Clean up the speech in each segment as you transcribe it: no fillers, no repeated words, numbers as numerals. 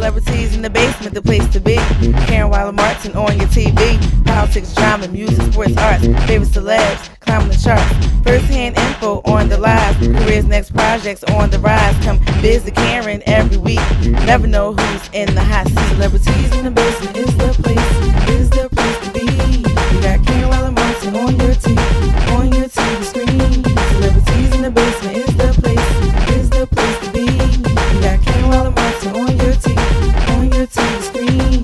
Celebrities in the basement, the place to be. Karen Wilder Martin on your TV. Politics, drama, music, sports, arts. Favorite celebs, climbing the charts. First-hand info on the live. Careers, next projects on the rise. Come visit Karen every week. Never know who's in the hot seat. Celebrities in the basement is the place to be. You got Karen Wilder Martin on your TV screen. Celebrities in the basement is the place to be. You got Karen Wilder Martin on your TV screen.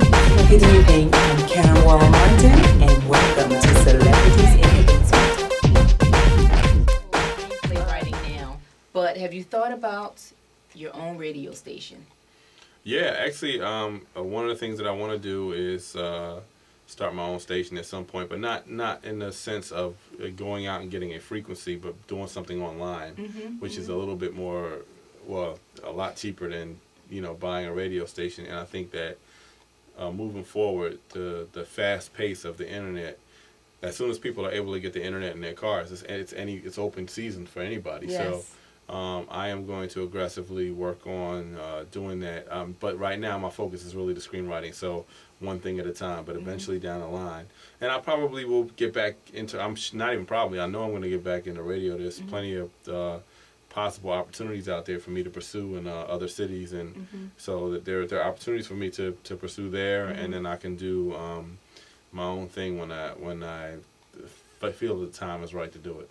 Good evening, I'm Karen Wilder Martin, and welcome to Celebrities in the Basement. Playwriting now, but have you thought about your own radio station? Yeah, actually, one of the things that I want to do is start my own station at some point, but not in the sense of going out and getting a frequency, but doing something online, which is a little bit more, well, a lot cheaper than, you know, buying a radio station. And I think that moving forward, the fast pace of the internet, as soon as people are able to get the internet in their cars, it's open season for anybody. Yes. So I am going to aggressively work on doing that. But right now, my focus is really the screenwriting. So one thing at a time, but eventually down the line. And I probably will get back into, not even probably, I know I'm going to get back into radio. There's plenty of possible opportunities out there for me to pursue in other cities. And so that there are opportunities for me to pursue there. And then I can do my own thing when I feel the time is right to do it.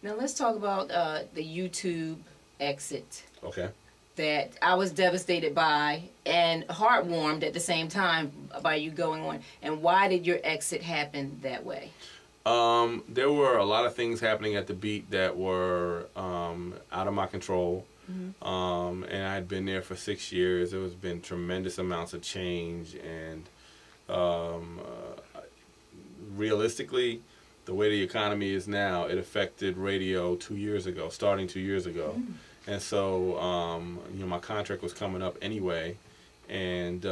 Now let's talk about the YouTube exit. Okay. That I was devastated by and heartwarmed at the same time by you going on. And why did your exit happen that way? There were a lot of things happening at the beat that were out of my control. And I had been there for 6 years. There has been tremendous amounts of change, and realistically, the way the economy is now, it affected radio 2 years ago, starting 2 years ago. And so, you know, my contract was coming up anyway, and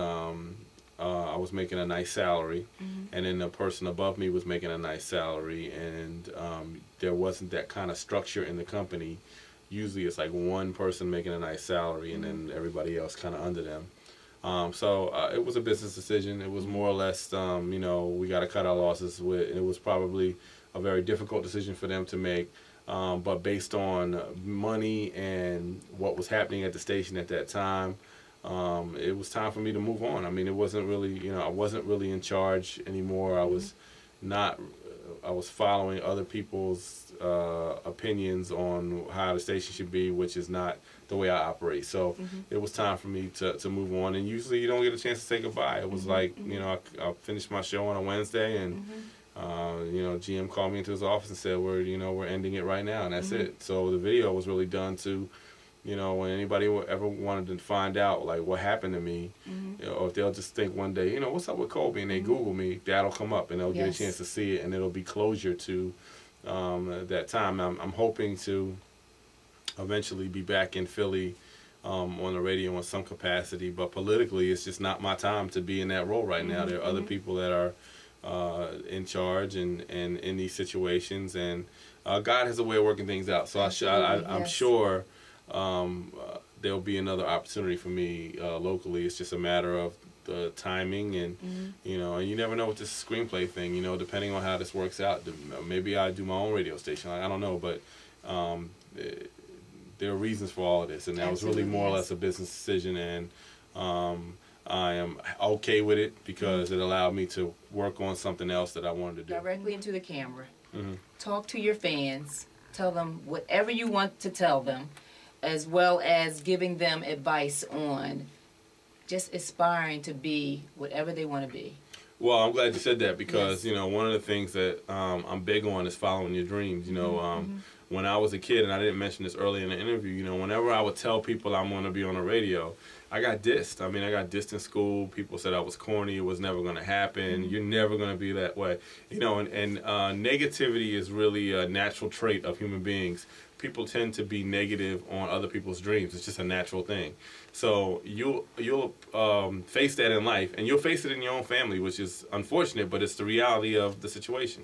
I was making a nice salary, and then the person above me was making a nice salary, and there wasn't that kind of structure in the company. Usually it's like one person making a nice salary, and then everybody else kind of under them. So it was a business decision. It was more or less, you know, we got to cut our losses. It was probably a very difficult decision for them to make. But based on money and what was happening at the station at that time, it was time for me to move on. I mean, it wasn't really, you know, I wasn't really in charge anymore. I was following other people's opinions on how the station should be, which is not the way I operate. So it was time for me to move on. And usually you don't get a chance to say goodbye. It was like, you know, I finished my show on a Wednesday, and you know, GM called me into his office and said, we're ending it right now, and that's it. So the video was really done to, you know, when anybody ever wanted to find out like what happened to me, you know, or if they'll just think one day, you know, what's up with Colby, and they Google me, that'll come up, and they'll get a chance to see it, and it'll be closure to that time. I'm hoping to eventually be back in Philly on the radio in some capacity, but politically, it's just not my time to be in that role right now. There are other people that are in charge and in these situations, and God has a way of working things out. So I'm sure there'll be another opportunity for me locally. It's just a matter of the timing, and you know, and you never know with this screenplay thing. You know, depending on how this works out, maybe I do my own radio station. I don't know, but there are reasons for all of this, and that was really more or less a business decision, and I am okay with it because it allowed me to work on something else that I wanted to do. Directly into the camera. Talk to your fans. Tell them whatever you want to tell them, as well as giving them advice on just aspiring to be whatever they want to be. Well, I'm glad you said that because, you know, one of the things that I'm big on is following your dreams. You know, when I was a kid, and I didn't mention this earlier in the interview, you know, whenever I would tell people I'm going to be on the radio, I got dissed. I mean, I got dissed in school. People said I was corny. It was never going to happen. You're never going to be that way. You know, and negativity is really a natural trait of human beings. People tend to be negative on other people's dreams. It's just a natural thing. So you'll face that in life, and you'll face it in your own family, which is unfortunate, but it's the reality of the situation.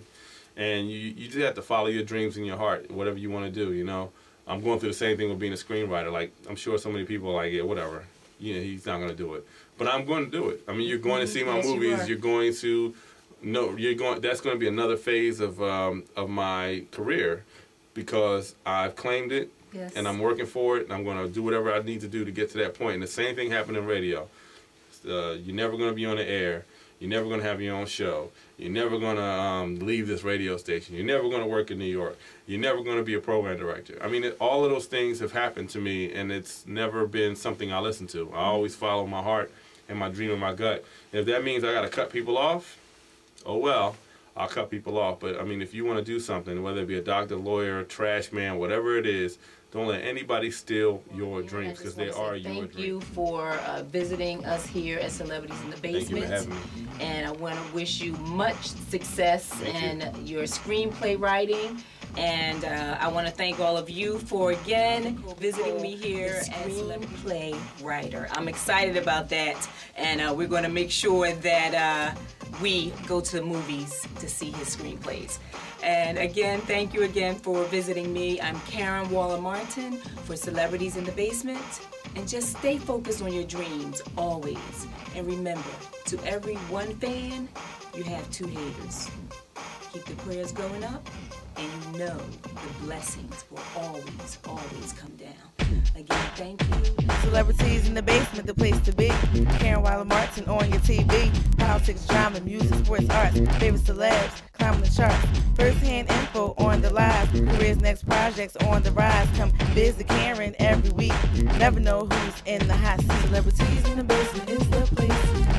And you just have to follow your dreams in your heart, whatever you want to do, you know. I'm going through the same thing with being a screenwriter. Like, I'm sure so many people are like, yeah, whatever. he's not going to do it. But I'm going to do it. I mean, you're going to see my Yes, you movies. are. You're going to that's going to be another phase of my career, because I've claimed it. Yes. And I'm working for it, and I'm going to do whatever I need to do to get to that point. And the same thing happened in radio. You're never going to be on the air. You're never going to have your own show. You're never going to leave this radio station. You're never going to work in New York. You're never going to be a program director. I mean, all of those things have happened to me, and it's never been something I listen to. I always follow my heart and my dream and my gut. And if that means I got to cut people off, oh well, I'll cut people off. But, I mean, if you want to do something, whether it be a doctor, lawyer, trash man, whatever it is, don't let anybody steal your dreams, because they are your dreams. Thank you for visiting us here at Celebrities in the Basement. Thank you for having me. And I want to wish you much success in your screenplay writing. And I want to thank all of you for, again, visiting me here as screenplay writer. I'm excited about that. And we're going to make sure that we go to the movies to see his screenplays. And again, thank you again for visiting me. I'm Karen Waller-Martin for Celebrities in the Basement. And just stay focused on your dreams, always. And remember, to every one fan, you have 2 haters. Keep the prayers going up, and you know the blessings will always, always come down. Again, thank you. Celebrities in the Basement, the place to be. Karen Waller-Martin on your TV. Politics, drama, music, sports, arts. Favorite celebs, climbing the charts. First-hand info on the live. Careers, next projects on the rise. Come visit Karen every week. Never know who's in the hot seat. Celebrities in the Basement is the place.